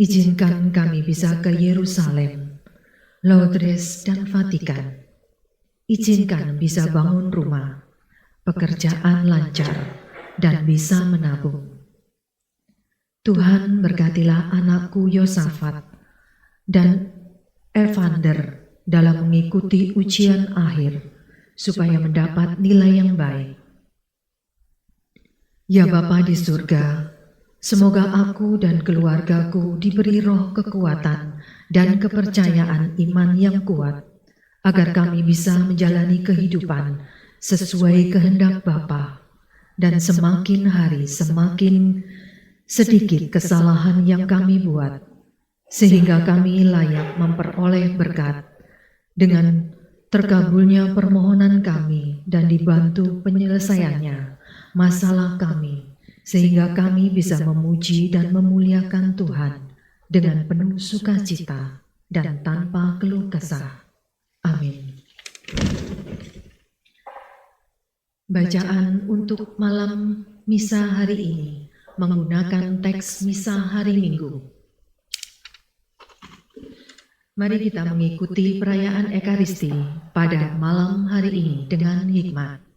Izinkan kami bisa ke Yerusalem, Lourdes dan Vatikan. Izinkan bisa bangun rumah, pekerjaan lancar, dan bisa menabung. Tuhan berkatilah anakku Yosafat dan Evander dalam mengikuti ujian akhir, supaya mendapat nilai yang baik. Ya Bapa di surga, semoga aku dan keluargaku diberi roh kekuatan dan kepercayaan iman yang kuat, agar kami bisa menjalani kehidupan sesuai kehendak Bapa, dan semakin hari semakin sedikit kesalahan yang kami buat, sehingga kami layak memperoleh berkat dengan terkabulnya permohonan kami dan dibantu penyelesaiannya masalah kami, sehingga kami bisa memuji dan memuliakan Tuhan dengan penuh sukacita dan tanpa keluh kesah. Amin. Bacaan untuk malam misa hari ini menggunakan teks misa hari Minggu. Mari kita mengikuti perayaan Ekaristi pada malam hari ini dengan hikmat.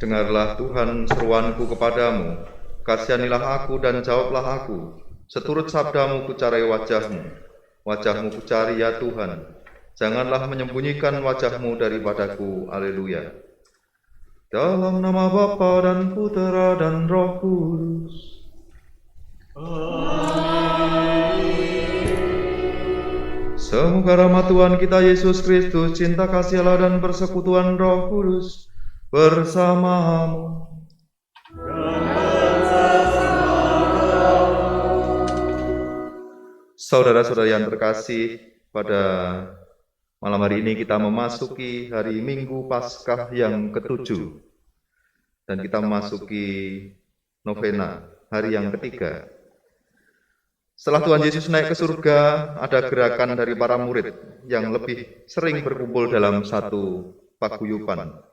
Dengarlah Tuhan seruanku kepadamu, kasihanilah aku dan jawablah aku. Seturut sabdamu kucari wajahmu, wajahmu kucari ya Tuhan. Janganlah menyembunyikan wajahmu daripadaku. Haleluya. Dalam nama Bapa dan Putera dan Roh Kudus. Semoga rahmat Tuhan kita Yesus Kristus, cinta kasih Allah dan persekutuan Roh Kudus bersamamu. Saudara-saudara yang terkasih, pada malam hari ini kita memasuki hari Minggu Paskah yang ke-7 dan kita memasuki novena, hari yang ketiga. Setelah Tuhan Yesus naik ke surga, ada gerakan dari para murid yang lebih sering berkumpul dalam satu paguyuban.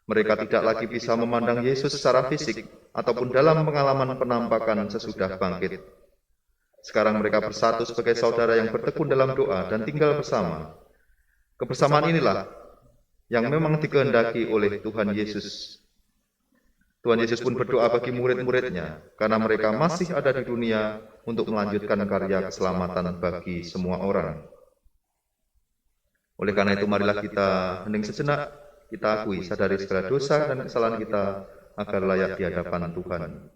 Mereka tidak lagi bisa memandang Yesus secara fisik ataupun dalam pengalaman penampakan sesudah bangkit. Sekarang mereka bersatu sebagai saudara yang bertekun dalam doa dan tinggal bersama. Kebersamaan inilah yang memang dikehendaki oleh Tuhan Yesus. Tuhan Yesus pun berdoa bagi murid-muridnya, karena mereka masih ada di dunia untuk melanjutkan karya keselamatan bagi semua orang. Oleh karena itu, marilah kita hening sejenak, kita akui, sadari segala dosa dan kesalahan kita agar layak di hadapan Tuhan.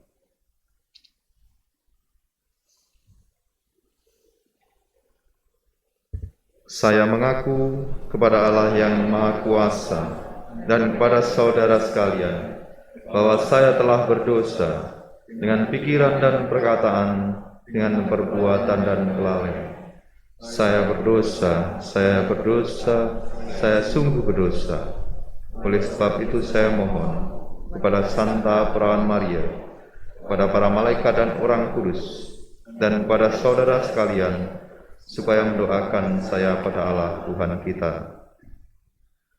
Saya mengaku kepada Allah yang Maha Kuasa dan kepada saudara sekalian bahwa saya telah berdosa dengan pikiran dan perkataan, dengan perbuatan dan kelalaian. Saya berdosa, saya sungguh berdosa. Oleh sebab itu saya mohon kepada Santa Perawan Maria, kepada para malaikat dan orang kudus, dan kepada saudara sekalian, supaya mendoakan saya pada Allah Tuhan kita.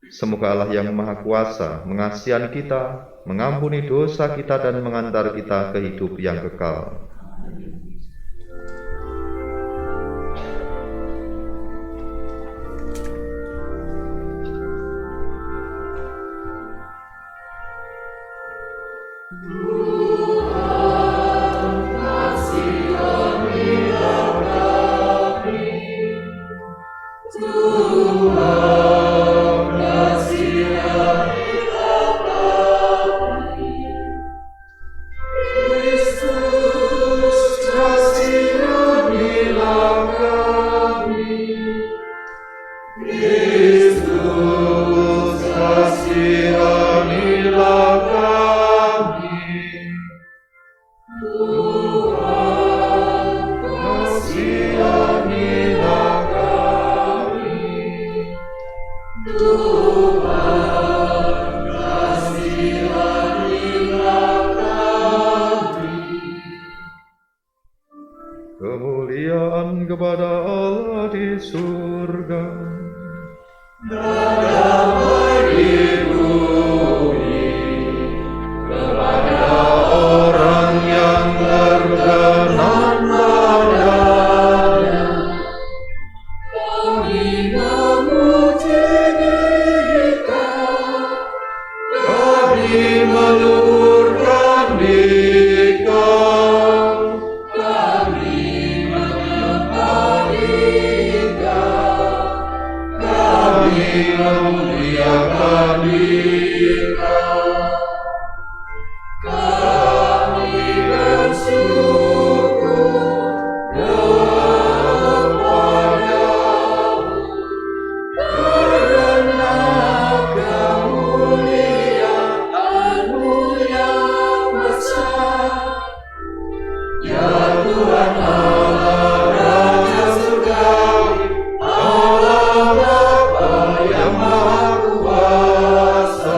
Semoga Allah yang Maha Kuasa mengasihi kita, mengampuni dosa kita dan mengantar kita ke hidup yang kekal. Kemuliaan kepada Allah di surga dan damai di bumi kepada orang yang berkenan padanya. Kami memuji Dia, kami melurkan Dia, memuliakan Dia, kami bersyukur kepadamu karena kemuliaan-Mu yang besar, ya Tuhan Allah Raja Surgawi, Allah Bapa yang Maha Kuasa.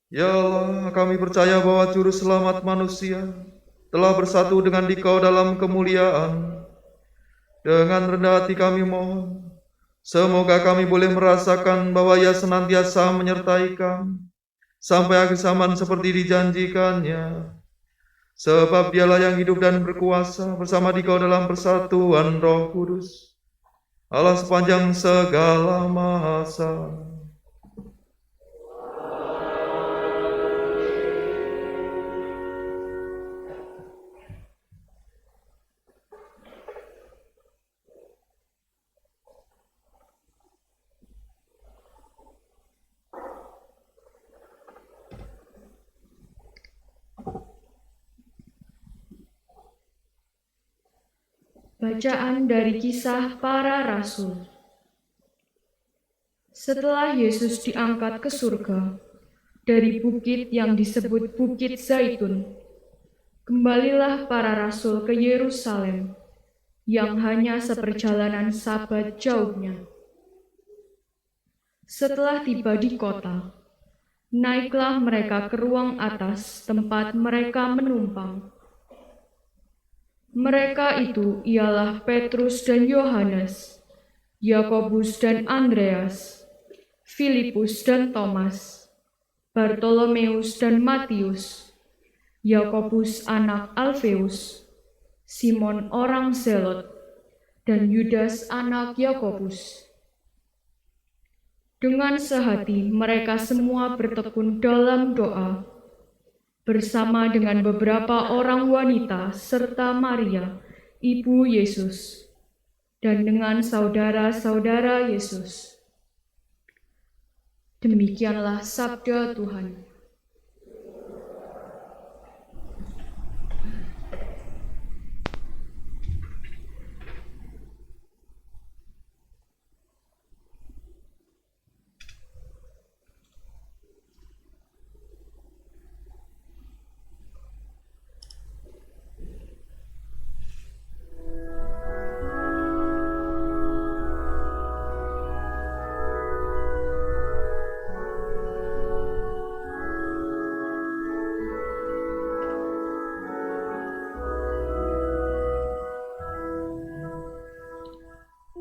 Ya Allah, kami percaya bahwa Juru Selamat manusia telah bersatu dengan Dikau dalam kemuliaan. Dengan rendah hati kami mohon, semoga kami boleh merasakan bahwa Ia senantiasa menyertai kami sampai akhir zaman seperti dijanjikannya. Sebab Dialah yang hidup dan berkuasa bersama Dikau dalam persatuan Roh Kudus, Allah sepanjang segala masa. Bacaan dari Kisah Para Rasul. Setelah Yesus diangkat ke surga dari bukit yang disebut Bukit Zaitun, kembalilah para rasul ke Yerusalem yang hanya seperjalanan Sabat jauhnya. Setelah tiba di kota, naiklah mereka ke ruang atas tempat mereka menumpang. Mereka itu ialah Petrus dan Yohanes, Yakobus dan Andreas, Filipus dan Thomas, Bartolomeus dan Matius, Yakobus anak Alfeus, Simon orang Zelot, dan Yudas anak Yakobus. Dengan sehati mereka semua bertekun dalam doa, bersama dengan beberapa orang wanita serta Maria, ibu Yesus, dan dengan saudara-saudara Yesus. Demikianlah sabda Tuhan.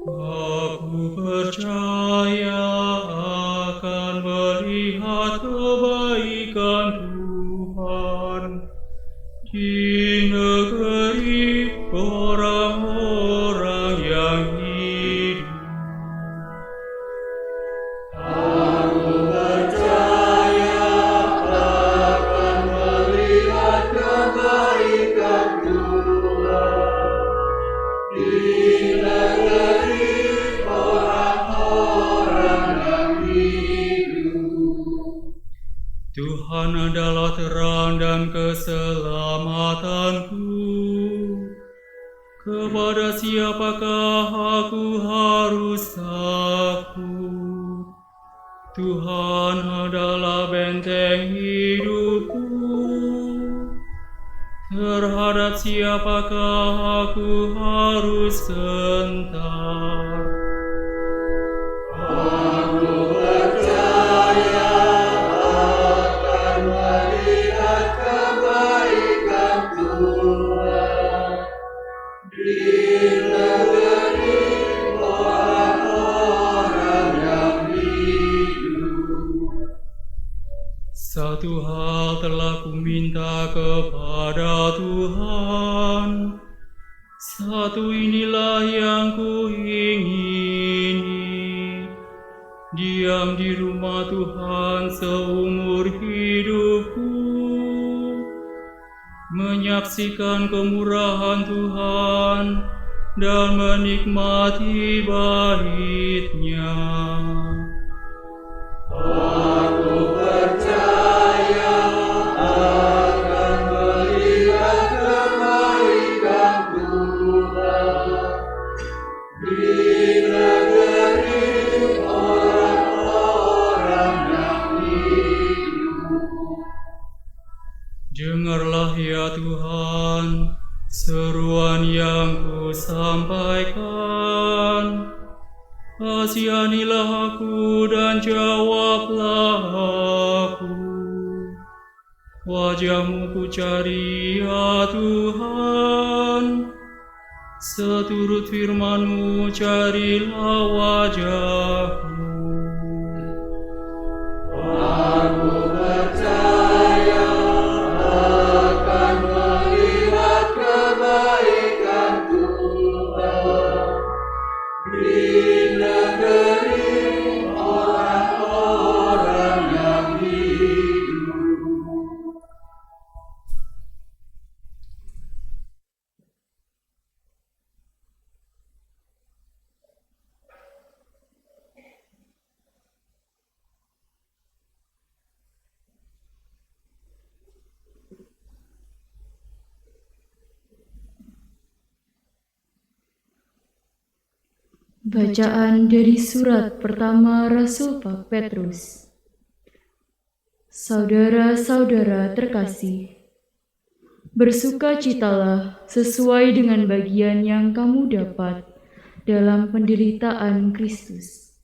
Aku percaya akan melihat kebaikan Tuhan di negeri orang-orang yang hidup. Aku percaya akan melihat kebaikan Tuhan di negeri orang-orang yang hidup. Tuhan adalah terang dan keselamatanku. Kepada siapakah aku harus takut? Tuhan adalah benteng hidupku. Terhadap siapakah aku harus gentar? Aku percaya akan melihat kebaikan Tuhan di negeri orang-orang yang hidup. Satu hal telah kuminta kepada Tuhan, satu inilah yang kuingini, diam di rumah Tuhan seumur hidupku, menyaksikan kemurahan Tuhan dan menikmati bait-Nya. Aku percaya akan melihat kebaikan Tuhan di negeri orang-orang yang hidup. Dengarlah ya Tuhan seruan yang kusampaikan. Kasihanilah aku dan jawablah aku. Wajah-Mu ku cari ya Tuhan, seturut firman-Mu carilah wajah-Mu. Bacaan dari surat pertama Rasul Petrus. Saudara-saudara terkasih, bersukacitalah sesuai dengan bagian yang kamu dapat dalam penderitaan Kristus.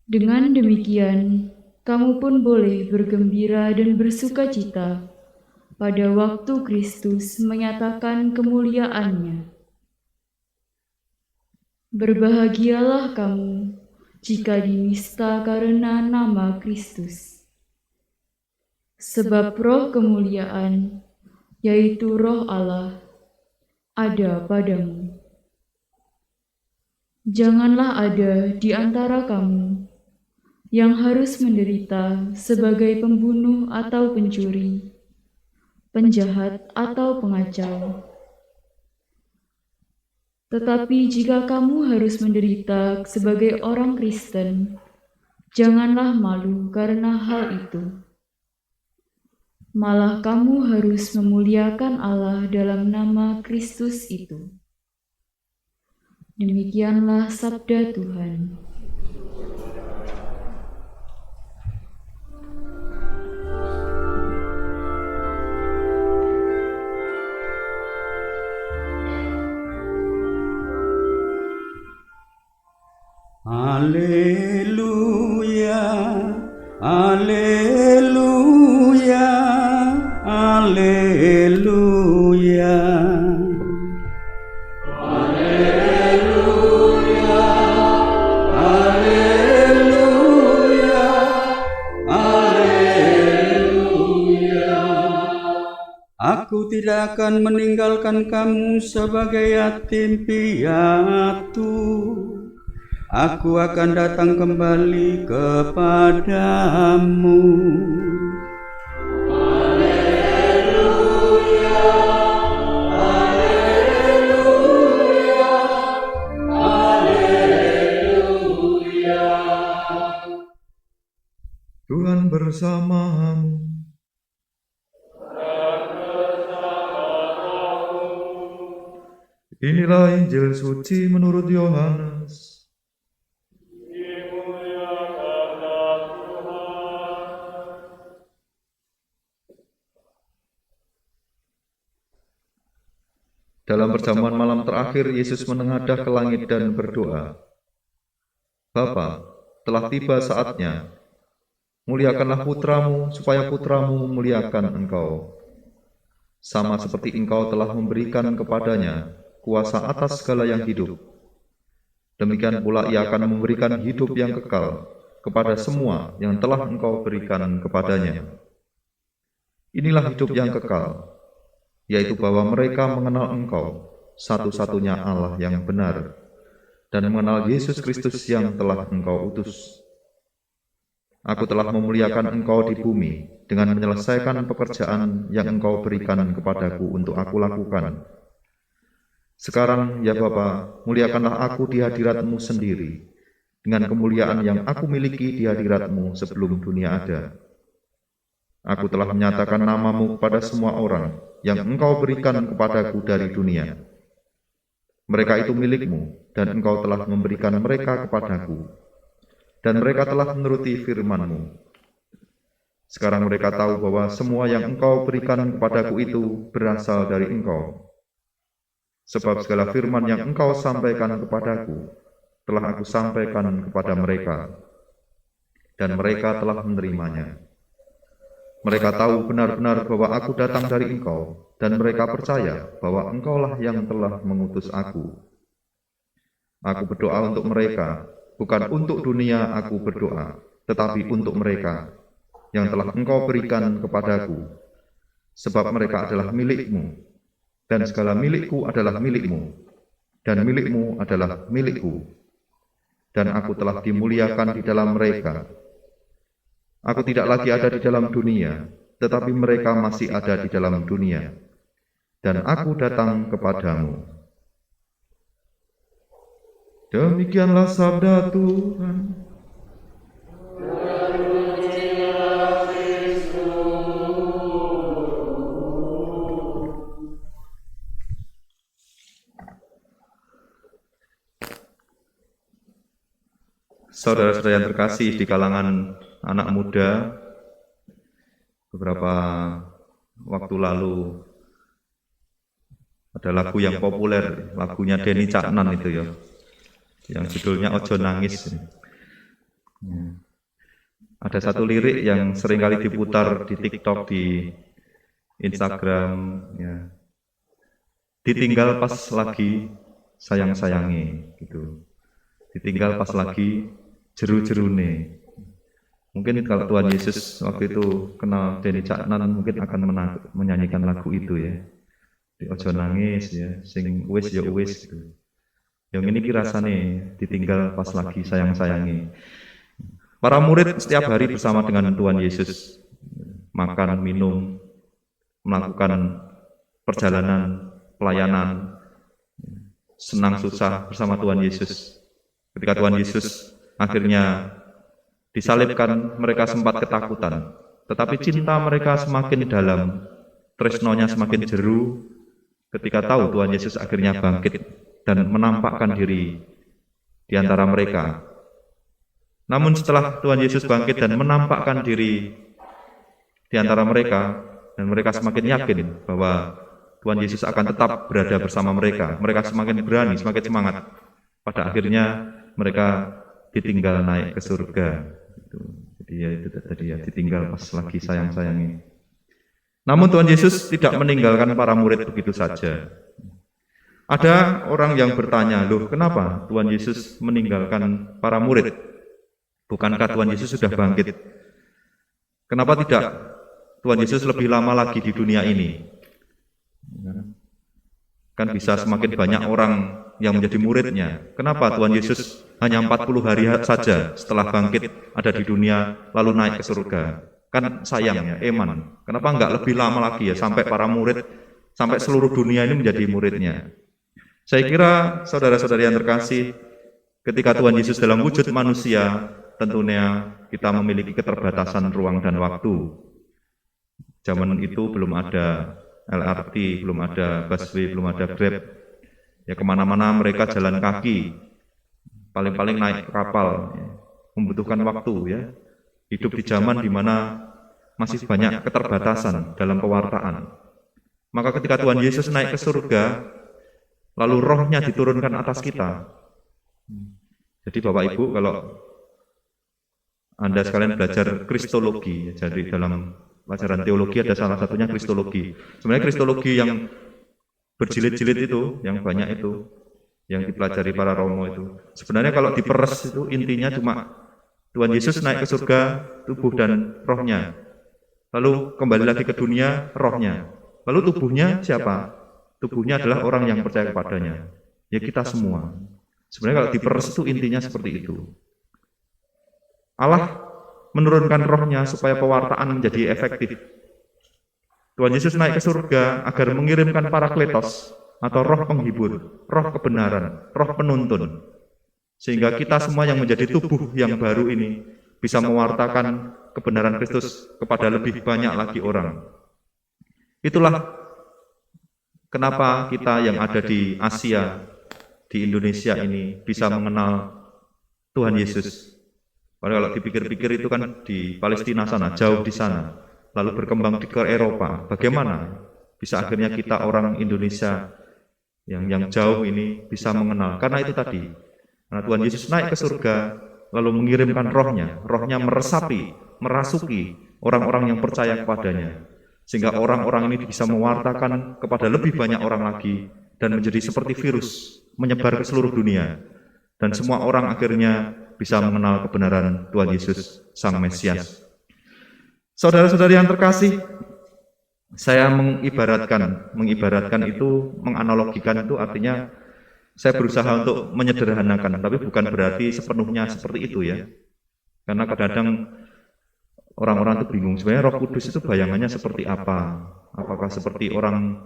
Dengan demikian, kamu pun boleh bergembira dan bersukacita pada waktu Kristus menyatakan kemuliaannya. Berbahagialah kamu jika dinista karena nama Kristus. Sebab roh kemuliaan, yaitu roh Allah, ada padamu. Janganlah ada di antara kamu yang harus menderita sebagai pembunuh atau pencuri, penjahat atau pengacau. Tetapi jika kamu harus menderita sebagai orang Kristen, janganlah malu karena hal itu. Malah kamu harus memuliakan Allah dalam nama Kristus itu. Demikianlah sabda Tuhan. Haleluya, haleluya, haleluya. Haleluya, haleluya, haleluya. Aku tidak akan meninggalkan kamu sebagai yatim piatu. Aku akan datang kembali kepadamu. Haleluya, haleluya, haleluya. Tuhan bersamamu. Inilah Injil suci menurut Yohanes. Dalam perjamuan malam terakhir, Yesus menengadah ke langit dan berdoa, "Bapa, telah tiba saatnya. Muliakanlah putramu, supaya putramu memuliakan engkau. Sama seperti engkau telah memberikan kepadanya kuasa atas segala yang hidup. Demikian pula ia akan memberikan hidup yang kekal kepada semua yang telah engkau berikan kepadanya. Inilah hidup yang kekal, yaitu bahwa mereka mengenal engkau, satu-satunya Allah yang benar, dan mengenal Yesus Kristus yang telah engkau utus. Aku telah memuliakan engkau di bumi dengan menyelesaikan pekerjaan yang engkau berikan kepadaku untuk aku lakukan. Sekarang, ya Bapa, muliakanlah aku di hadirat-Mu sendiri, dengan kemuliaan yang aku miliki di hadirat-Mu sebelum dunia ada. Aku telah menyatakan nama-Mu kepada semua orang yang engkau berikan kepadaku dari dunia. Mereka itu milik-Mu, dan engkau telah memberikan mereka kepadaku, dan mereka telah menuruti firman-Mu. Sekarang mereka tahu bahwa semua yang engkau berikan kepadaku itu berasal dari engkau. Sebab segala firman yang engkau sampaikan kepadaku, telah aku sampaikan kepada mereka, dan mereka telah menerimanya. Mereka tahu benar-benar bahwa aku datang dari Engkau, dan mereka percaya bahwa Engkaulah yang telah mengutus aku. Aku berdoa untuk mereka, bukan untuk dunia aku berdoa, tetapi untuk mereka yang telah Engkau berikan kepadaku, sebab mereka adalah milik-Mu, dan segala milikku adalah milik-Mu, dan milik-Mu adalah milikku, dan aku telah dimuliakan di dalam mereka. Aku tidak lagi ada di dalam dunia, tetapi mereka masih ada di dalam dunia, dan aku datang kepadamu. Demikianlah sabda Tuhan. Saudara-saudara yang terkasih di kalangan anak muda, beberapa waktu lalu ada lagu yang populer, lagunya Denny Caknan itu ya, yang judulnya Ojo Nangis. Ada satu lirik yang seringkali diputar di TikTok, di Instagram, ya. Ditinggal pas lagi sayang-sayangi, gitu. Ditinggal pas lagi jeru-jerune. Mungkin kalau Tuhan Yesus waktu itu kenal Denny Caknan, mungkin akan menyanyikan lagu itu ya. Di Ojo Nangis ya, sing wis ya wis gitu. Yang ini kirasane ditinggal pas lagi sayang-sayangi. Para murid setiap hari bersama dengan Tuhan Yesus, makan, minum, melakukan perjalanan, pelayanan, senang susah bersama Tuhan Yesus. Ketika Tuhan Yesus akhirnya disalibkan, mereka sempat ketakutan, tetapi cinta mereka semakin dalam, tresnonya semakin jeru ketika tahu Tuhan Yesus akhirnya bangkit dan menampakkan diri di antara mereka. Namun setelah Tuhan Yesus bangkit dan menampakkan diri di antara mereka, dan mereka semakin yakin bahwa Tuhan Yesus akan tetap berada bersama mereka, mereka semakin berani, semakin semangat. Pada akhirnya mereka ditinggal naik ke surga. Jadi ya itu tadi ya, ditinggal pas lagi sayang-sayangi. Namun Tuhan Yesus tidak meninggalkan para murid begitu saja. Ada orang yang bertanya, loh kenapa Tuhan Yesus meninggalkan para murid? Bukankah Tuhan Yesus sudah bangkit? Kenapa tidak Tuhan Yesus lebih lama lagi di dunia ini? Kan bisa semakin banyak orang yang menjadi muridnya. Kenapa Tuhan Yesus hanya 40 hari saja setelah bangkit ada di dunia lalu naik ke surga? Kan sayang ya, eman. Kenapa enggak lebih lama lagi ya sampai para murid, sampai seluruh dunia ini menjadi muridnya? Saya kira saudara-saudari yang terkasih, ketika Tuhan Yesus dalam wujud manusia, tentunya kita memiliki keterbatasan ruang dan waktu. Zaman itu belum ada LRT, belum ada busway, belum ada Grab. Ya kemana-mana mereka jalan kaki, paling-paling naik kapal, ya. Membutuhkan waktu ya. Hidup di zaman di mana masih banyak keterbatasan dalam pewartaan. Maka ketika Tuhan Yesus naik ke surga, lalu rohnya diturunkan atas kita. Jadi Bapak Ibu, kalau Anda sekalian belajar kristologi, jadi dalam pelajaran teologi ada salah satunya kristologi. Sebenarnya kristologi yang berjilid-jilid itu, yang banyak itu, yang dipelajari para romo itu. Sebenarnya kalau diperes itu intinya cuma Tuhan Yesus naik ke surga, tubuh dan rohnya. Lalu kembali lagi ke dunia, rohnya. Lalu tubuhnya siapa? Tubuhnya adalah orang yang percaya kepadanya. Ya kita semua. Sebenarnya kalau diperes itu intinya seperti itu. Allah menurunkan rohnya supaya pewartaan menjadi efektif. Tuhan Yesus naik ke surga agar mengirimkan Parakletos atau roh penghibur, roh kebenaran, roh penuntun. Sehingga kita semua yang menjadi tubuh yang baru ini bisa mewartakan kebenaran Kristus kepada lebih banyak lagi orang. Itulah kenapa kita yang ada di Asia, di Indonesia ini bisa mengenal Tuhan Yesus. Padahal kalau dipikir-pikir itu kan di Palestina sana, jauh di sana, lalu berkembang ke Eropa. Bagaimana bisa akhirnya kita orang Indonesia yang jauh ini bisa mengenal? Karena itu tadi, karena Tuhan Yesus naik ke surga, lalu mengirimkan rohnya meresapi, merasuki orang-orang yang percaya kepadanya, sehingga orang-orang ini bisa mewartakan kepada lebih banyak orang lagi dan menjadi seperti virus menyebar ke seluruh dunia, dan semua orang akhirnya bisa mengenal kebenaran Tuhan Yesus Sang Mesias. Saudara-saudari yang terkasih, saya mengibaratkan itu, menganalogikan itu artinya saya berusaha untuk menyederhanakan, tapi bukan berarti sepenuhnya seperti itu ya. Karena kadang-kadang orang-orang itu bingung, sebenarnya Roh Kudus itu bayangannya seperti apa? Apakah seperti orang,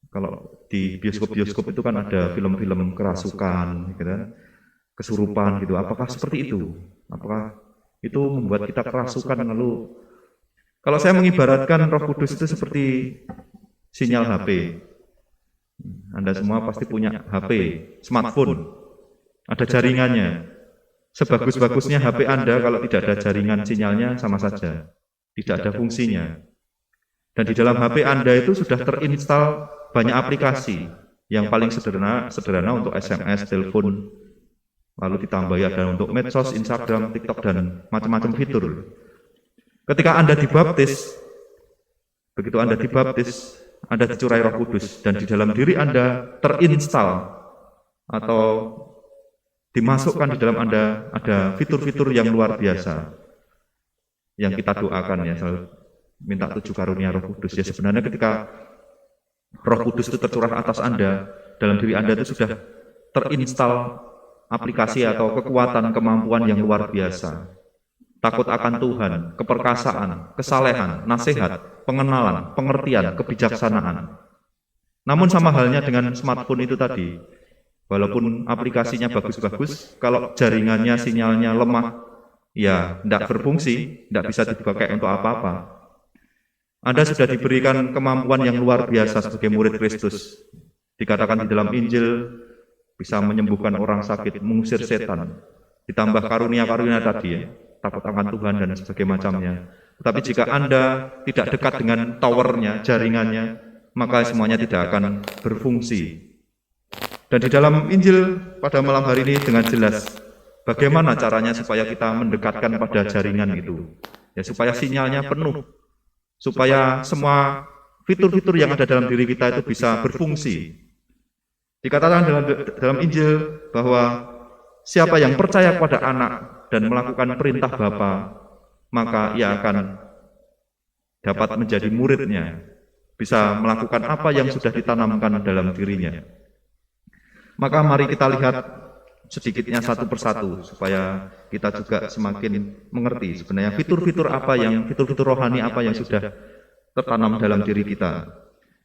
kalau di bioskop-bioskop itu kan ada film-film kerasukan, gitu kan, kesurupan gitu, apakah seperti itu? Apakah itu membuat kita kerasukan? Lalu, kalau saya mengibaratkan Roh Kudus itu seperti sinyal HP. Anda semua pasti punya HP, smartphone, ada jaringannya. Sebagus-bagusnya HP Anda, kalau tidak ada jaringan sinyalnya sama saja, tidak ada fungsinya. Dan di dalam HP Anda itu sudah terinstall banyak aplikasi, yang paling sederhana untuk SMS, telepon, lalu ditambah ada untuk medsos, Instagram, TikTok, dan macam-macam fitur. Ketika Anda dibaptis, begitu Anda dibaptis, Anda dicurai Roh Kudus, dan di dalam diri Anda terinstall atau dimasukkan di dalam Anda ada fitur-fitur yang luar biasa yang kita doakan ya, selalu minta 7 karunia Roh Kudus. Ya sebenarnya ketika Roh Kudus itu tercurah atas Anda, dalam diri Anda itu sudah terinstall aplikasi atau kekuatan, kemampuan yang luar biasa. Takut akan Tuhan, keperkasaan, kesalehan, nasihat, pengenalan, pengertian, kebijaksanaan. Namun sama halnya dengan smartphone itu tadi, walaupun aplikasinya bagus-bagus, kalau jaringannya, sinyalnya lemah, ya tidak berfungsi, tidak bisa dipakai untuk apa-apa. Anda sudah diberikan kemampuan yang luar biasa sebagai murid Kristus. Dikatakan di dalam Injil, bisa menyembuhkan orang sakit, mengusir setan, ditambah karunia-karunia tadi ya, takut akan Tuhan dan sebagainya macamnya. Tetapi jika Anda tidak dekat dengan towernya, jaringannya, maka semuanya tidak akan berfungsi. Dan di dalam Injil pada malam hari ini dengan jelas bagaimana caranya supaya kita mendekatkan pada jaringan itu, ya supaya sinyalnya penuh, supaya semua fitur-fitur yang ada dalam diri kita itu bisa berfungsi. Dikatakan dalam Injil bahwa siapa yang percaya kepada Anak dan melakukan perintah Bapa, maka ia akan dapat menjadi muridnya, bisa melakukan apa yang sudah ditanamkan dalam dirinya. Maka mari kita lihat sedikitnya satu persatu, supaya kita juga semakin mengerti sebenarnya fitur-fitur apa yang, fitur-fitur rohani apa yang sudah tertanam dalam diri kita.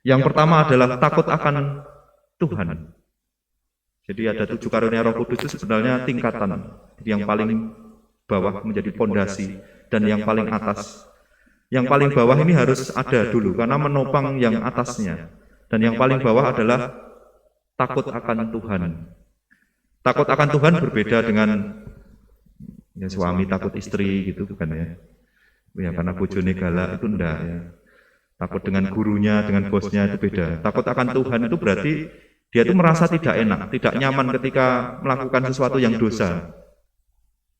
Yang pertama adalah takut akan Tuhan. Jadi ada 7 karunia Roh Kudus itu sebenarnya tingkatan. Yang paling bawah menjadi pondasi dan yang paling atas. Yang paling bawah ini harus ada dulu karena menopang yang atasnya. Dan yang paling bawah adalah takut akan Tuhan. Takut akan Tuhan berbeda dengan ya, suami takut istri gitu bukan ya. Ya karena bojone galak itu enggak ya. Takut dengan gurunya, dengan bosnya itu beda. Takut akan Tuhan itu berarti dia itu merasa tidak enak, tidak nyaman ketika melakukan sesuatu yang dosa.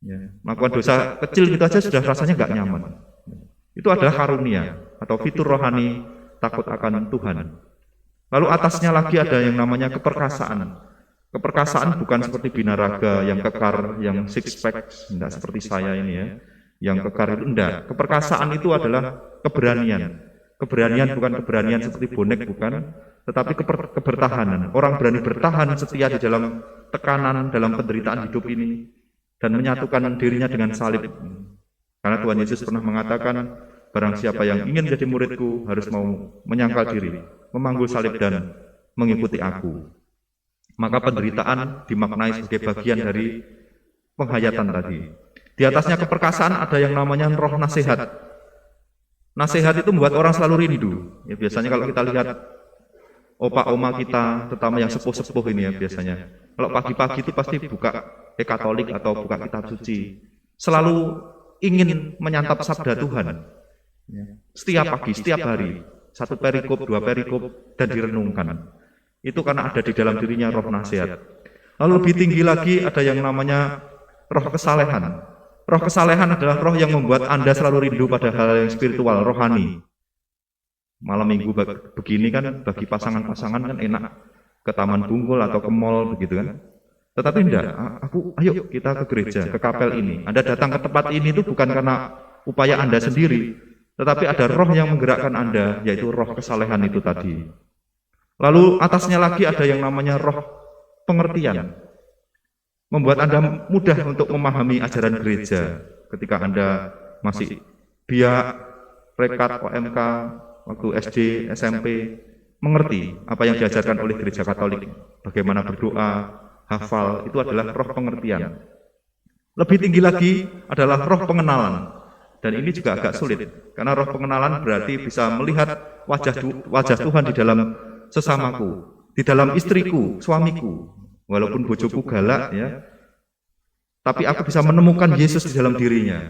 Ya, melakukan dosa kecil gitu aja sudah rasanya nggak nyaman. Itu adalah karunia atau fitur rohani takut akan Tuhan. Lalu atasnya lagi ada yang namanya keperkasaan. Keperkasaan bukan seperti binaraga yang kekar, yang six pack, enggak seperti saya ini ya. Yang kekar itu enggak. Keperkasaan itu adalah keberanian. Keberanian bukan keberanian seperti bonek bukan, tetapi kebertahanan. Orang berani bertahan setia di dalam tekanan, dalam penderitaan hidup ini, dan menyatukan dirinya dengan salib. Karena Tuhan Yesus pernah mengatakan, barang siapa yang ingin menjadi muridku harus mau menyangkal diri, memanggul salib dan mengikuti aku. Maka penderitaan dimaknai sebagai bagian dari penghayatan tadi. Di atasnya keperkasaan ada yang namanya roh nasihat. Nasihat itu membuat orang selalu rindu. Ya, biasanya kalau kita lihat opa-oma kita, terutama yang sepuh-sepuh ini ya biasanya. Kalau pagi-pagi itu pasti buka Katolik atau buka kitab suci. Selalu ingin menyantap sabda Tuhan. Setiap pagi, setiap hari. 1 perikop, 2 perikop, dan direnungkan. Itu karena ada di dalam dirinya roh nasihat. Lalu lebih tinggi lagi ada yang namanya roh kesalehan. Roh kesalehan adalah roh yang membuat Anda selalu rindu pada hal yang spiritual, rohani. Malam minggu begini kan bagi pasangan-pasangan kan enak ke Taman Bungkul atau ke mall begitu kan. Tetapi enggak, ayo kita ke gereja, ke kapel ini. Anda datang ke tempat ini itu bukan karena upaya Anda sendiri, tetapi ada roh yang menggerakkan Anda, yaitu roh kesalehan itu tadi. Lalu atasnya lagi ada yang namanya roh pengertian, membuat Anda mudah untuk memahami ajaran gereja ketika Anda masih biak, rekat, OMK, waktu SD, SMP, mengerti apa yang diajarkan oleh gereja Katolik, bagaimana berdoa, hafal, itu adalah roh pengertian. Lebih tinggi lagi adalah roh pengenalan. Dan ini juga agak sulit, karena roh pengenalan berarti bisa melihat wajah Tuhan di dalam sesamaku, di dalam istriku, suamiku. Walaupun bojoku galak ya, tapi aku bisa menemukan Yesus di dalam dirinya.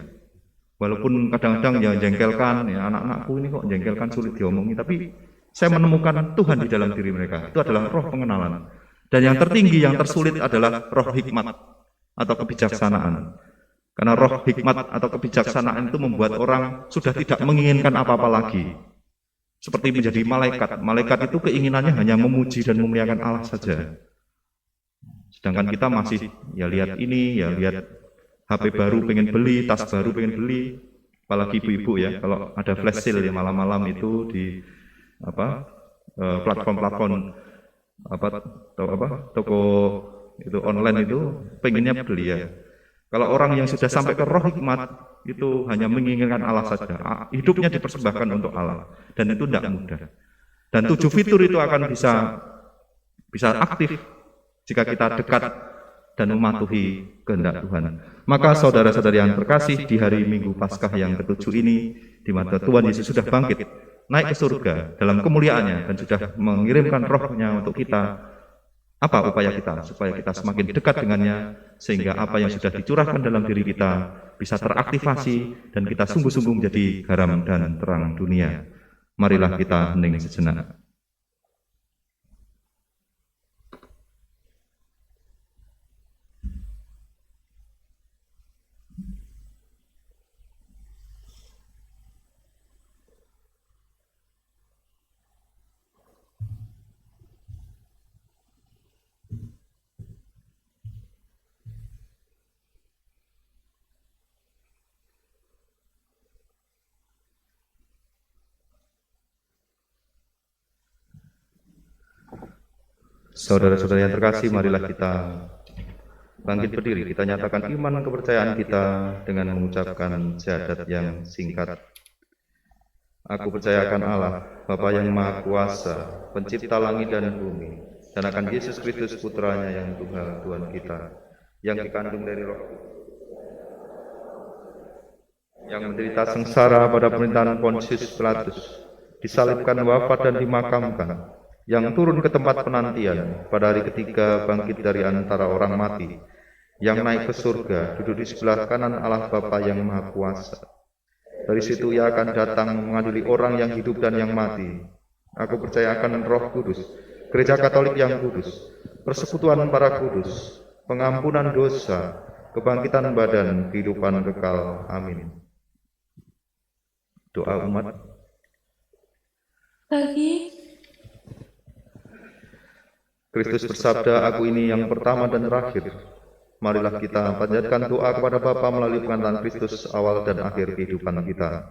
Walaupun kadang-kadang ya jengkelkan, ya anak-anakku ini kok jengkelkan, sulit diomongi, tapi saya menemukan Tuhan di dalam diri mereka. Itu adalah roh pengenalan. Dan yang tertinggi, yang tersulit adalah roh hikmat atau kebijaksanaan. Karena roh hikmat atau kebijaksanaan itu membuat orang sudah tidak menginginkan apa-apa lagi. Seperti menjadi malaikat. Malaikat itu keinginannya hanya memuji dan memuliakan Allah saja. Sedangkan kita masih ya lihat ini, ya lihat HP baru pengen beli, tas baru pengen beli. Apalagi ibu-ibu ya, kalau ada flash sale ya malam-malam itu di platform-platform toko itu online itu pengennya beli ya. Kalau orang yang sudah sampai ke roh hikmat itu hanya menginginkan Allah saja, hidupnya dipersembahkan untuk Allah, dan itu tidak mudah. Dan 7 fitur itu akan bisa aktif jika kita dekat dan mematuhi kehendak Tuhan. Maka saudara-saudari yang terkasih, di hari Minggu Paskah yang ke-7 ini, di mana Tuhan Yesus sudah bangkit, naik ke surga dalam kemuliaannya dan sudah mengirimkan rohnya untuk kita. Apa upaya kita supaya kita semakin dekat dengannya, sehingga apa yang sudah dicurahkan dalam diri kita bisa teraktivasi dan kita sungguh-sungguh menjadi garam dan terang dunia. Marilah kita hening sejenak. Saudara-saudara yang terkasih, marilah kita bangkit berdiri. Kita nyatakan iman dan kepercayaan kita dengan mengucapkan syahadat yang singkat. Aku percaya akan Allah, Bapa yang Maha Kuasa, Pencipta langit dan bumi, dan akan Yesus Kristus Putranya yang Tunggal Tuhan kita, yang dikandung dari Roh, yang menderita sengsara pada pemerintahan Pontius Pilatus, disalibkan, wafat dan dimakamkan, yang turun ke tempat penantian, pada hari ketiga bangkit dari antara orang mati, yang naik ke surga, duduk di sebelah kanan Allah Bapa yang Maha Kuasa. Dari situ Ia akan datang mengadili orang yang hidup dan yang mati. Aku percaya akan Roh Kudus, Gereja Katolik yang kudus, persekutuan para kudus, pengampunan dosa, kebangkitan badan, kehidupan kekal. Amin. Doa umat. Bagi Kristus bersabda, aku ini yang pertama dan terakhir. Marilah kita panjatkan doa kepada Bapa melalui pengantaran Kristus, awal dan akhir kehidupan kita.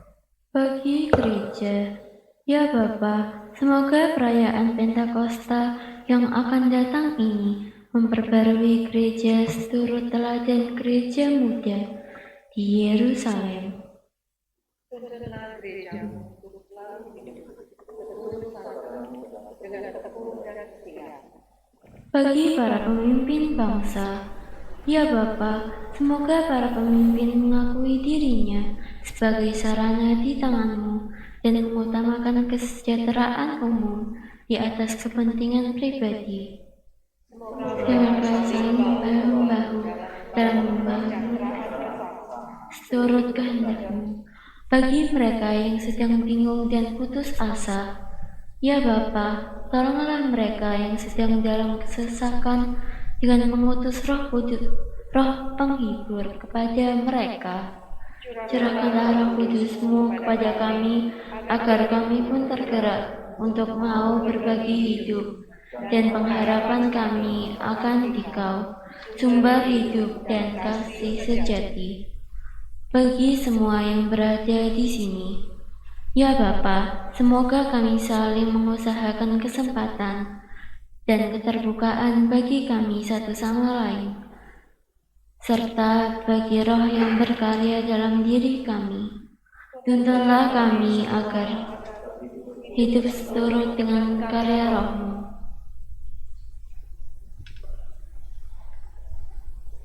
bagi gereja, ya Bapa, semoga perayaan Pentakosta yang akan datang ini memperbarui gereja seturut teladan gereja muda di Yerusalem. Bagi para pemimpin bangsa, ya Bapa, semoga para pemimpin mengakui dirinya sebagai sarana di tangan-Mu dan mengutamakan kesejahteraan umum di atas kepentingan pribadi. Semoga saling membahu-membahu dalam membangun seturut kehendak-Mu. Bagi mereka yang sedang bingung dan putus asa, ya Bapa, tolonglah mereka yang sedang dalam kesesakan dengan mengutus Roh Kudus roh penghibur kepada mereka. Curahkanlah Roh Kudus-Mu kepada kami, agar kami pun tergerak untuk mau berbagi hidup, dan pengharapan kami akan Dikau, sumber hidup dan kasih sejati. Bagi semua yang berada di sini, ya Bapa, semoga kami saling mengusahakan kesempatan dan keterbukaan bagi kami satu sama lain, serta bagi roh yang berkarya dalam diri kami. Tuntunlah kami agar hidup seturut dengan karya Roh-Mu.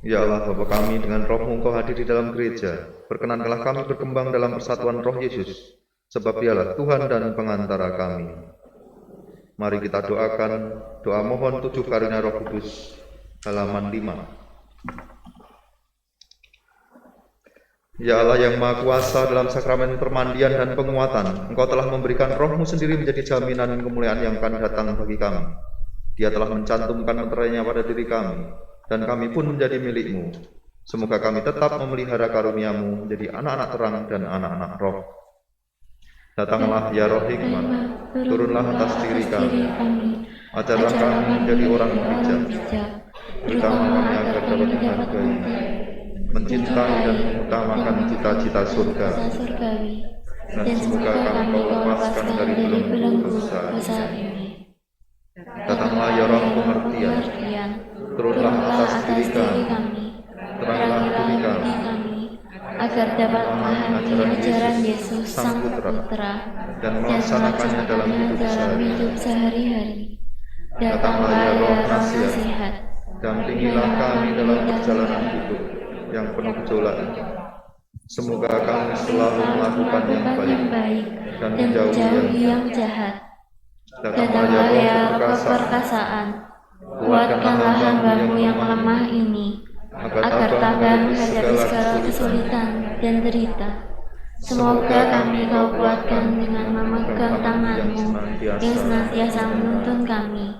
Ya Allah, Bapa kami, dengan Roh-Mu Engkau hadir di dalam gereja. Berkenankanlah kami berkembang dalam persatuan Roh Yesus, sebab Dialah Tuhan dan pengantara kami. Mari kita doakan doa mohon 7 karunia Roh Kudus, halaman 5. Ya Allah yang Maha Kuasa, dalam sakramen permandian dan penguatan, Engkau telah memberikan Roh-Mu sendiri menjadi jaminan kemuliaan yang akan datang bagi kami. Dia telah mencantumkan meterainya pada diri kami, dan kami pun menjadi milik-Mu. Semoga kami tetap memelihara karunia-Mu menjadi anak-anak terang dan anak-anak roh. Datanglah ya Roh Hikmat, turunlah atas diri kami, ajarlah kami menjadi orang bijak, terutama kami agar dapat menghargai, mencintai dan mengutamakan cita-cita surga, dan semoga kami Kau lepaskan dari belenggu dosa ini. Datanglah ya Roh pengertian, turunlah atas diri kami, teranglah diri kami, agar dapat memahami ajaran Yesus Sang Putra dan melaksanakannya dalam hidup sehari-hari. Datanglah ya Roh nasihat, dampingilah kami dalam perjalanan hidup yang penuh gejolak. Semoga kami selalu melakukan yang baik dan menjauhi yang jahat. Datanglah ya Roh keperkasaan, kuatkanlah hamba-Mu yang lemah ini, agar tabah menghadapi segala kesulitan dan derita. Semoga kami Kau kuatkan dengan memegang tangan-Mu yang senantiasa menuntun kami.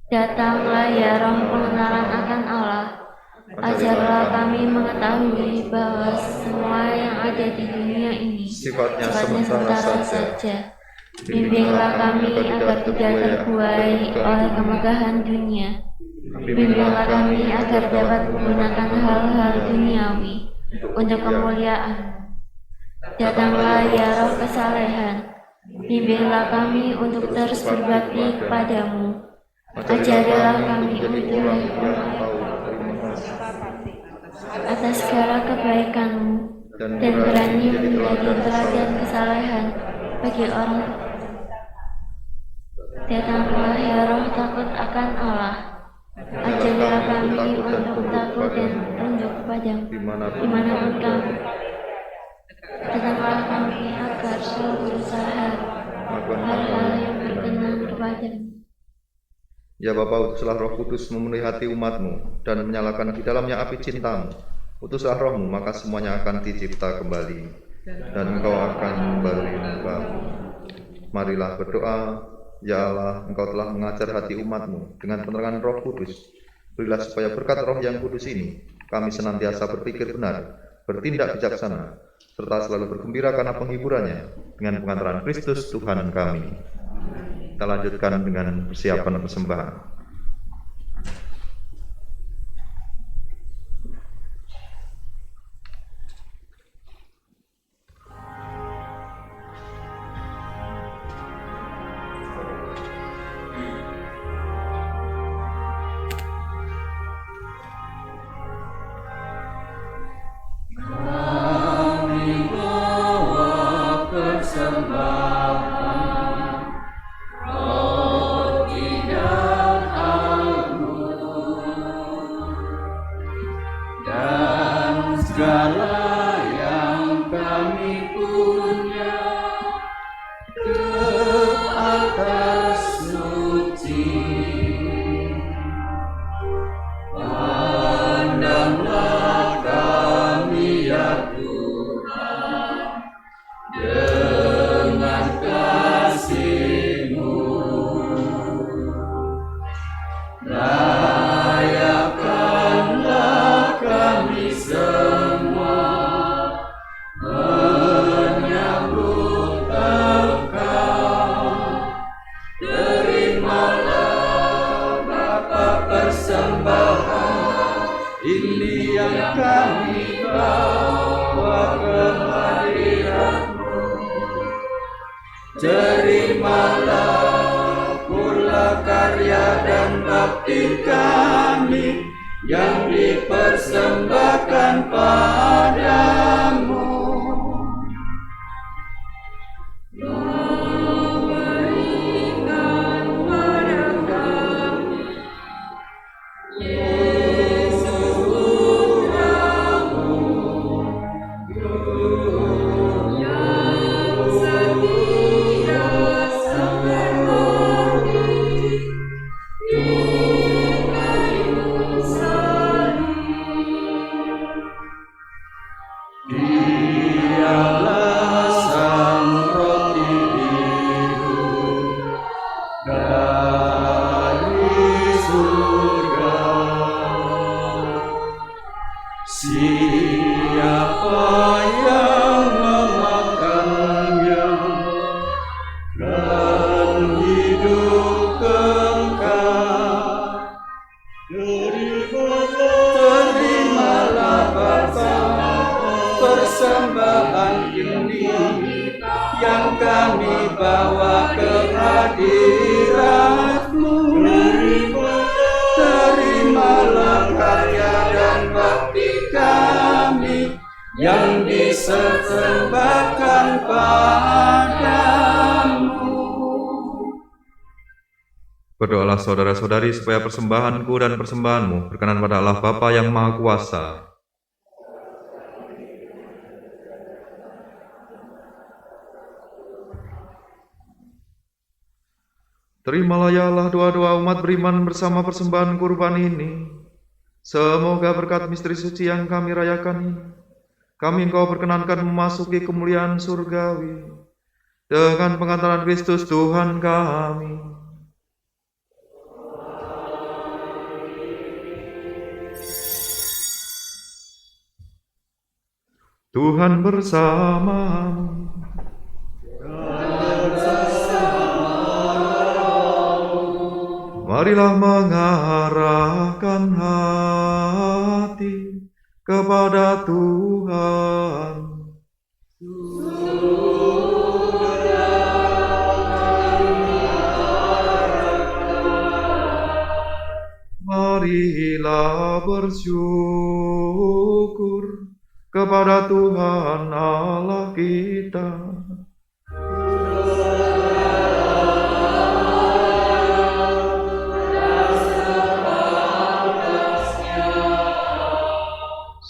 Datanglah ya Roh pengenalan akan Allah, ajarlah kami mengetahui bahwa semua yang ada di dunia ini sifatnya sementara saja. Bimbinglah kami agar tidak terbuai oleh kemegahan dunia. Bimbinglah kami agar dapat menggunakan hal-hal duniawi untuk kemuliaan-Mu. Datanglah ya Roh kesalehan, bimbinglah kami untuk terus berbakti kepadamu. Ajarilah kami untuk atas segala kebaikan-Mu dan berani menjadi teladan kesalehan bagi orang. Datanglah ya Roh takut akan Allah, ajarilah kami untuk takut dan tunduk kepadamu dimanapun kami. Datanglah kami agar selalu berusaha hal-hal yang berkenan kepadamu. Ya Bapa, utuslah Roh Kudus memenuhi hati umat-Mu dan menyalakan di dalamnya api cinta-Mu. Utuslah Roh-Mu, maka semuanya akan dicipta kembali, dan Engkau akan membarui muka-Mu. Marilah berdoa. Ya Allah, Engkau telah mengajar hati umat-Mu dengan penerangan Roh Kudus. Berilah supaya berkat Roh yang kudus ini, kami senantiasa berpikir benar, bertindak bijaksana, serta selalu bergembira karena penghiburannya dengan pengantaran Kristus Tuhan kami. Kita lanjutkan dengan persiapan persembahan. Dengan terimalah pula karya dan bakti kami yang dipersembahkan padamu. Persembahan ini yang kami bawa ke hadirat-Mu. Terimalah karya dan bakti kami yang dipersembahkan padamu. Berdoalah saudara-saudari supaya persembahanku dan persembahanmu berkenan pada Allah Bapa yang Maha Kuasa. Terimalah ya Allah doa-doa umat beriman bersama persembahan kurban ini. Semoga berkat misteri suci yang kami rayakan ini, kami Engkau perkenankan memasuki kemuliaan surgawi dengan pengantaran Kristus Tuhan kami. Tuhan bersamamu. Marilah mengarahkan hati kepada Tuhan. Marilah bersyukur kepada Tuhan Allah kita.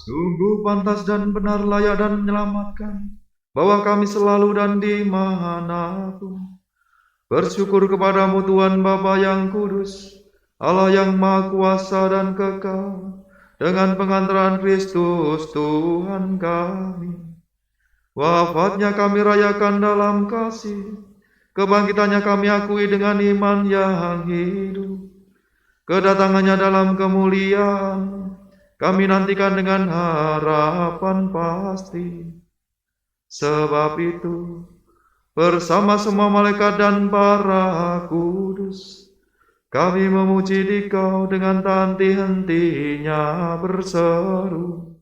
Sungguh pantas dan benar, layak dan menyelamatkan, bahwa kami selalu dan dimanapun bersyukur kepadamu Tuhan Bapa yang kudus, Allah yang Maha Kuasa dan kekal, dengan pengantaran Kristus Tuhan kami. Wafatnya kami rayakan dalam kasih, kebangkitannya kami akui dengan iman yang hidup, kedatangannya dalam kemuliaan kami nantikan dengan harapan pasti. Sebab itu, bersama semua malaikat dan para kudus, kami memuji Dikau dengan tak henti-hentinya berseru.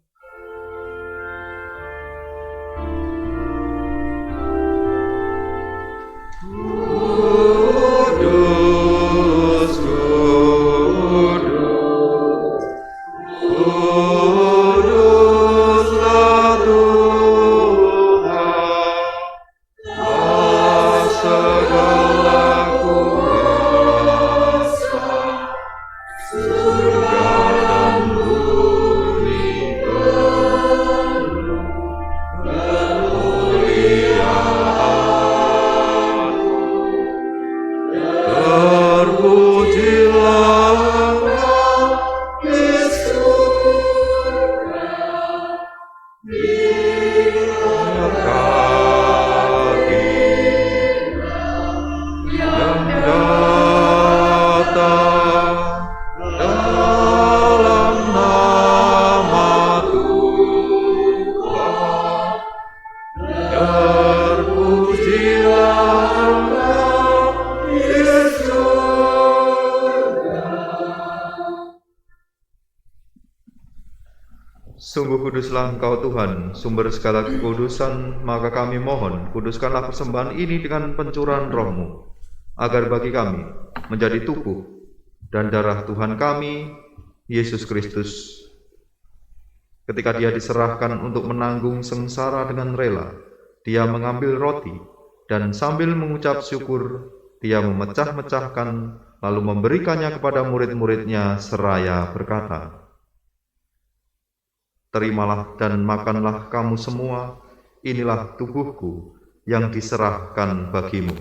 Kuduslah Engkau Tuhan, sumber segala kekudusan, maka kami mohon, kuduskanlah persembahan ini dengan pencurahan Roh-Mu, agar bagi kami menjadi tubuh dan darah Tuhan kami, Yesus Kristus. Ketika Dia diserahkan untuk menanggung sengsara dengan rela, Dia mengambil roti, dan sambil mengucap syukur, Dia memecah-mecahkan, lalu memberikannya kepada murid-murid-Nya seraya berkata, "Terimalah dan makanlah kamu semua, inilah tubuhku yang diserahkan bagimu."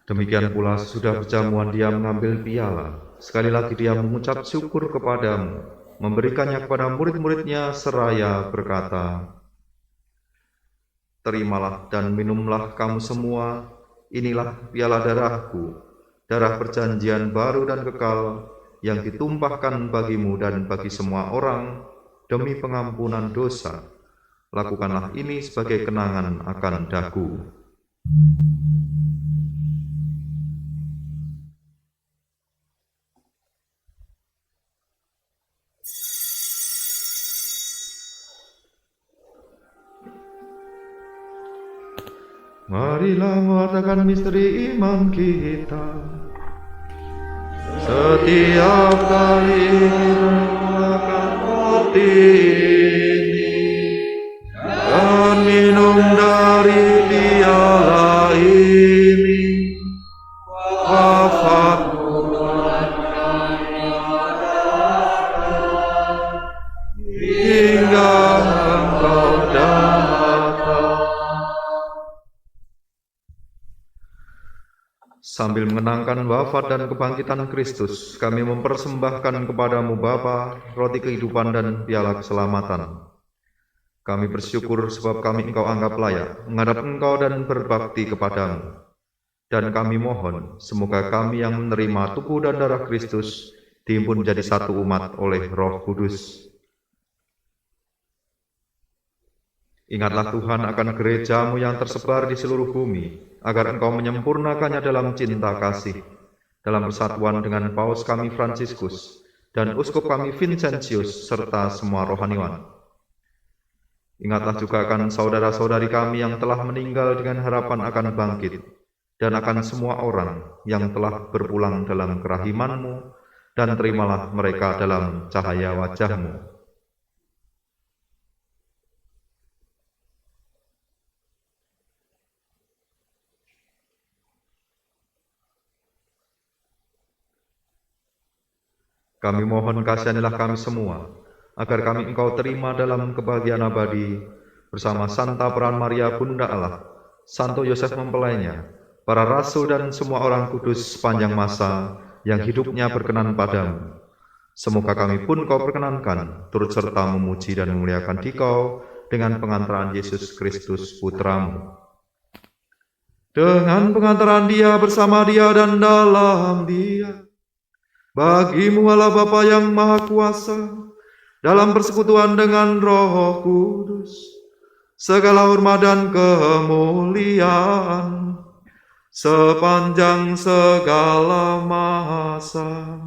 Demikian pula sesudah berjamuan Dia mengambil piala. Sekali lagi Dia mengucap syukur kepadamu, memberikannya kepada murid-murid-Nya seraya berkata, "Terimalah dan minumlah kamu semua, inilah piala darahku, darah perjanjian baru dan kekal, yang ditumpahkan bagimu dan bagi semua orang demi pengampunan dosa. Lakukanlah ini sebagai kenangan akan daku." Marilah mewartakan misteri iman kita. Setiap kali makan roti ini dan minum dari piala ini, wafat hingga Engkau datang. Sambil mengenangkan wafat dan kebangkitan Kristus, kami mempersembahkan kepadamu Bapa, roti kehidupan dan piala keselamatan. Kami bersyukur sebab kami Engkau anggap layak menghadap Engkau dan berbakti kepadamu. Dan kami mohon, semoga kami yang menerima tubuh dan darah Kristus dihimpun menjadi satu umat oleh Roh Kudus. Ingatlah Tuhan akan gereja-Mu yang tersebar di seluruh bumi, agar Engkau menyempurnakannya dalam cinta kasih, dalam persatuan dengan Paus kami Fransiskus dan Uskup kami Vincentius, serta semua rohaniwan. Ingatlah juga akan saudara-saudari kami yang telah meninggal dengan harapan akan bangkit, dan akan semua orang yang telah berpulang dalam kerahiman-Mu, dan terimalah mereka dalam cahaya wajah-Mu. Kami mohon kasihanilah kami semua, agar kami Engkau terima dalam kebahagiaan abadi, bersama Santa Peran Maria Bunda Allah, Santo Yosef mempelainya, para rasul dan semua orang kudus sepanjang masa yang hidupnya berkenan padamu. Semoga kami pun Kau perkenankan, turut serta memuji dan memuliakan Dikau dengan pengantaran Yesus Kristus Putra-Mu. Dengan pengantaran Dia, bersama Dia, dan dalam Dia, bagi-Mu Allah Bapa yang Maha Kuasa, dalam persekutuan dengan Roh Kudus, segala hormat dan kemuliaan sepanjang segala masa.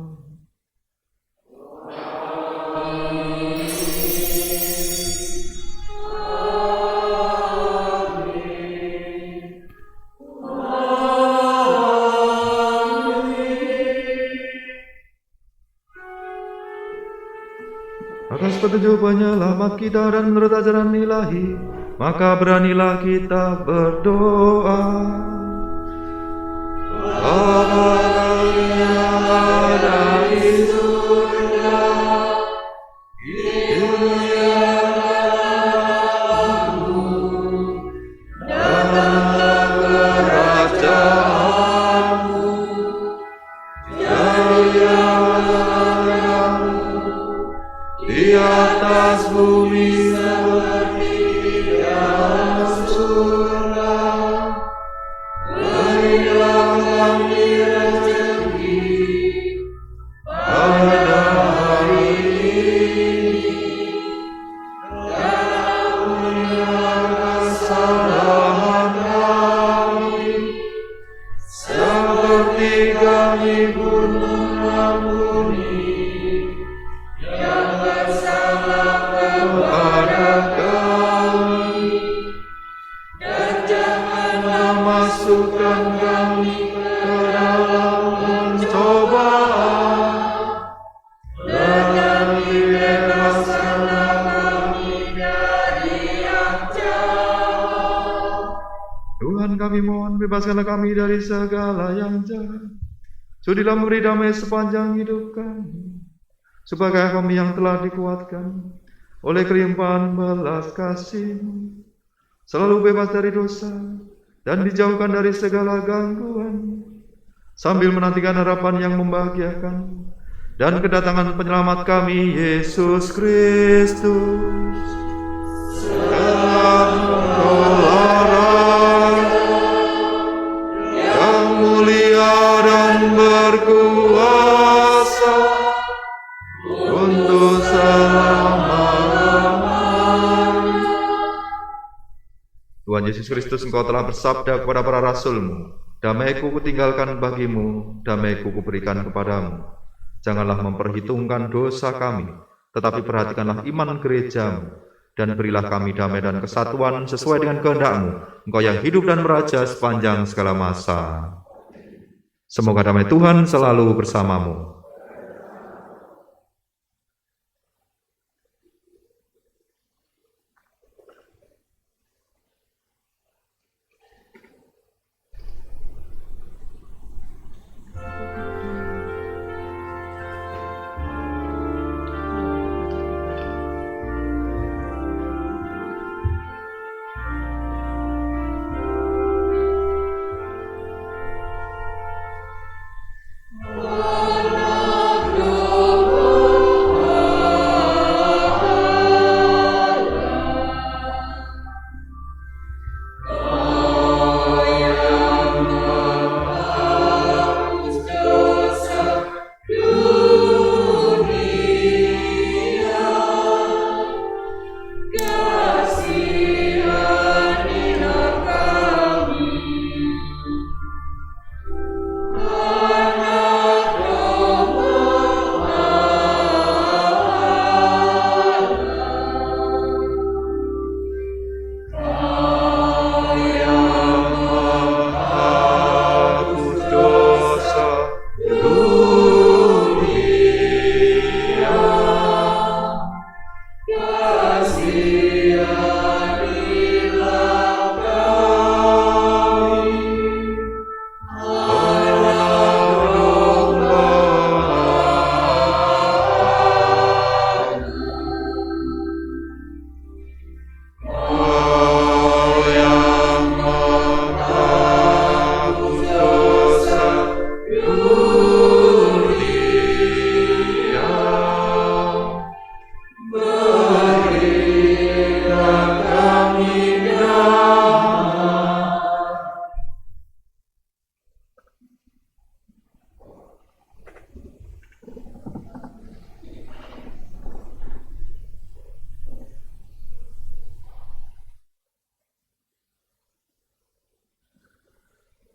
Atas petunjuk penyelamat kita dan menurut ajaran ilahi, maka beranilah kita berdoa. Bapa kami yang ada di surga, dimuliakanmu, datanglah kerajaanmu, jadilah di atas bumi seperti di dalam surga. Berilah kami rezeki Tuhan kami mohon, bebaskanlah kami dari segala yang jahat. Sudilah memberi damai sepanjang hidup kami, supaya kami yang telah dikuatkan oleh kelimpahan belas kasih-Mu selalu bebas dari dosa dan dijauhkan dari segala gangguan, sambil menantikan harapan yang membahagiakan dan kedatangan penyelamat kami, Yesus Kristus. Yang mulia dan berkuasa untuk selama-lamanya. Tuhan Yesus Kristus, Engkau telah bersabda kepada para rasul-Mu, damai-Ku kutinggalkan bagimu, damai-Ku kuberikan kepadamu. Janganlah memperhitungkan dosa kami, tetapi perhatikanlah iman gereja-Mu, dan berilah kami damai dan kesatuan sesuai dengan kehendak-Mu, Engkau yang hidup dan meraja sepanjang segala masa. Semoga damai Tuhan selalu bersamamu.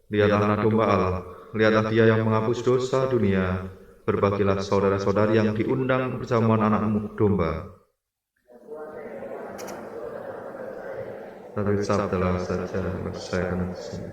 Lihatlah anak domba Allah, lihatlah Dia yang menghapus dosa dunia. Berbagilah saudara-saudari yang diundang ke perjamuan anak domba. Tapi sabdalah saja, saya akan kesini.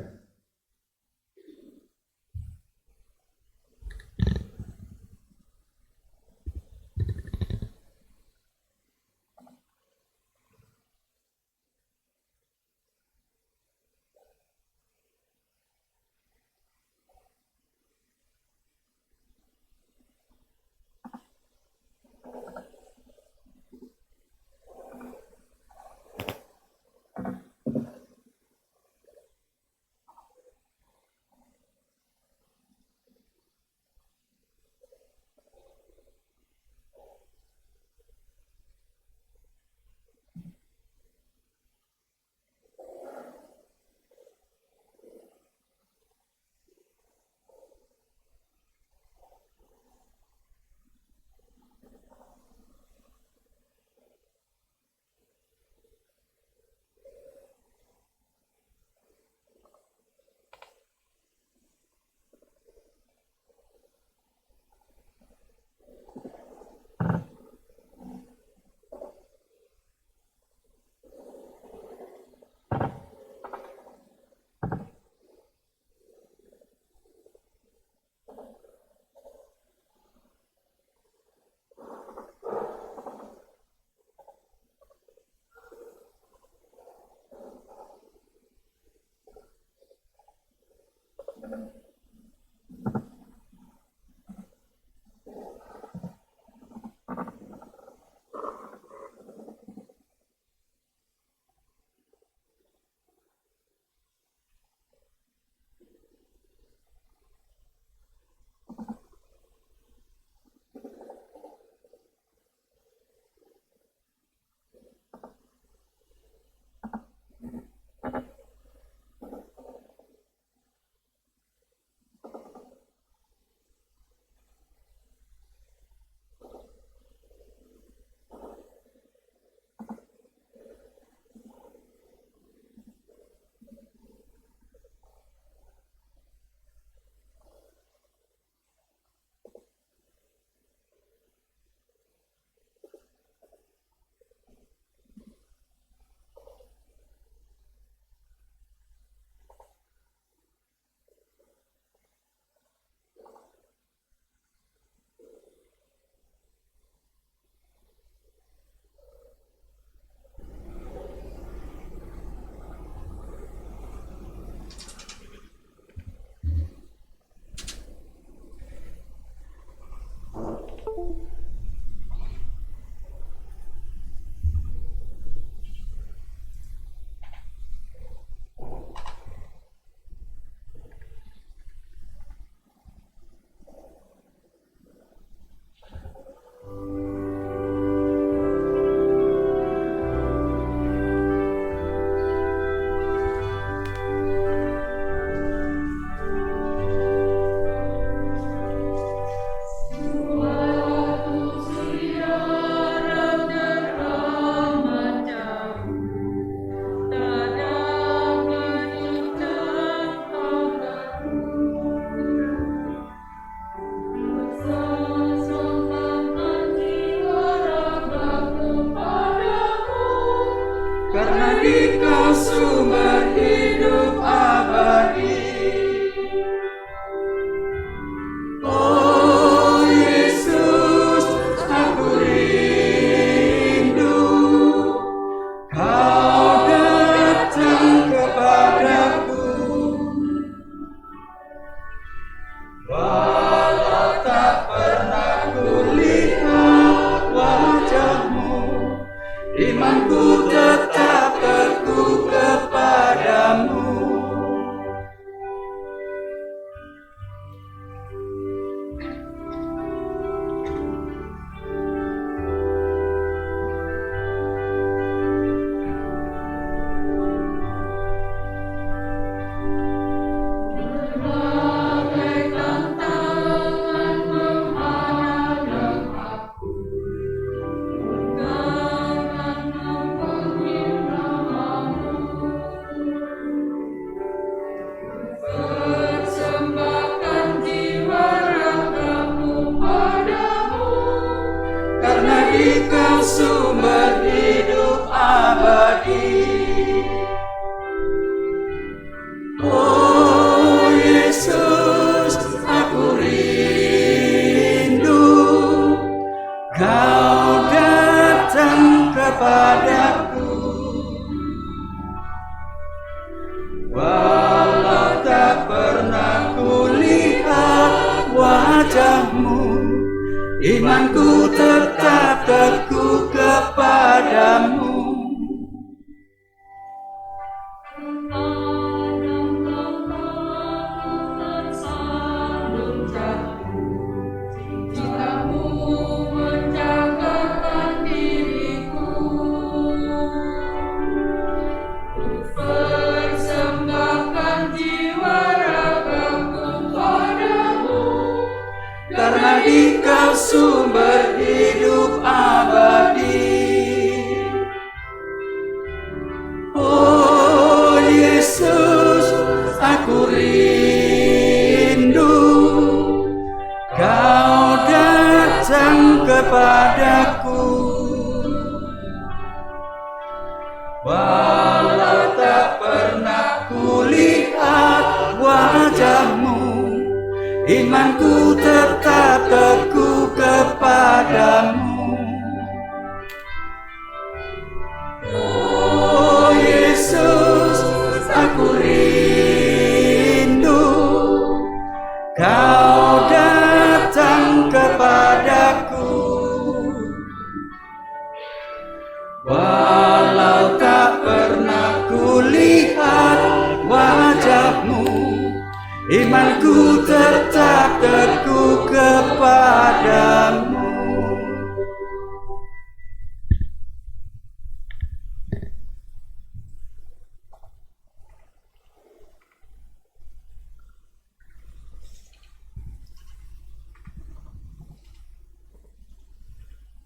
Dikau sumber hidup abadi. Oh Yesus, aku rindu Kau datang kepadaku. Walau tak pernah kulihat wajahmu, imanku tetap teguh kepadamu. Karena Dikau sumber hidup abadi. Oh Yesus, aku rindu Kau datang kepadaku. Walau tak pernah kulihat wajahmu, imanku tetap teguh kepadamu. Karena Dikau sumber hidup abadi. Oh Yesus, aku rindu Kau datang kepadaku. Walau tak pernah kulihat wajahmu, imanku tetap teguh kepadamu. Oh Yesus, aku rindu Kau datang kepadaku. Walau tak pernah kulihat wajahmu, imanku tetap teguh kepadamu.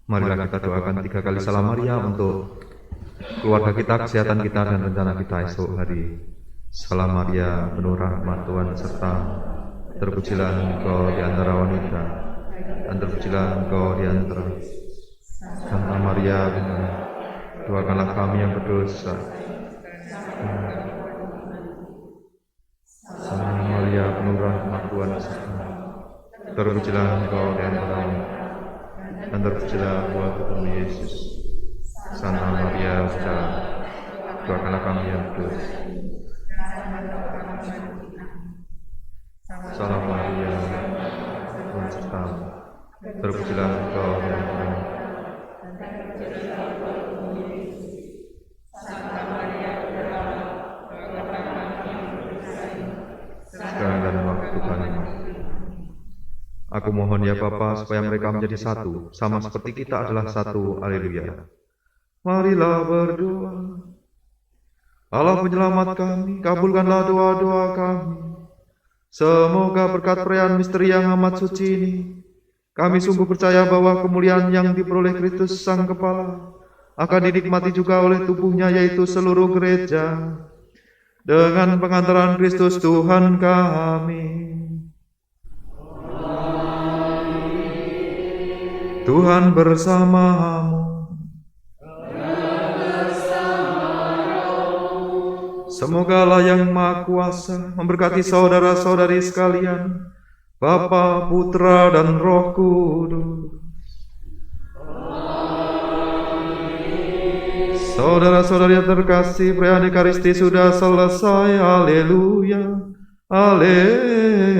Marilah kita doakan 3 kali Salam Maria untuk keluarga kita, kesehatan kita, dan rencana kita esok hari. Salam Maria, penuh rahmat Tuhan serta terpujilah Engkau di antara wanita, dan terpujilah Engkau di antara Santa Maria, doakanlah kami yang berdosa. Salam Maria, penuh rahmat Tuhan serta terpujilah Engkau di antara wanita, dan terpujilah buah Tuhan Yesus. Santa Maria, doakanlah kami yang berdosa. Salam Maria, Tuhan sertamu, terpujilah Engkau di antara wanita. Sekarang dan waktu kami. Aku mohon ya Bapa, supaya mereka menjadi satu, sama seperti kita adalah satu. Haleluya. Marilah berdoa. Allah penyelamat kami, kabulkanlah doa-doa kami. Semoga berkat perayaan misteri yang amat suci ini, kami sungguh percaya bahwa kemuliaan yang diperoleh Kristus Sang Kepala akan dinikmati juga oleh tubuhnya, yaitu seluruh gereja, dengan pengantaran Kristus Tuhan kami. Tuhan bersamamu. Semoga Allah yang Maha Kuasa memberkati saudara-saudari sekalian, Bapa, Putra, dan Roh Kudus. Saudara-saudari yang terkasih, perayaan Ekaristi sudah selesai. Haleluya, haleluya.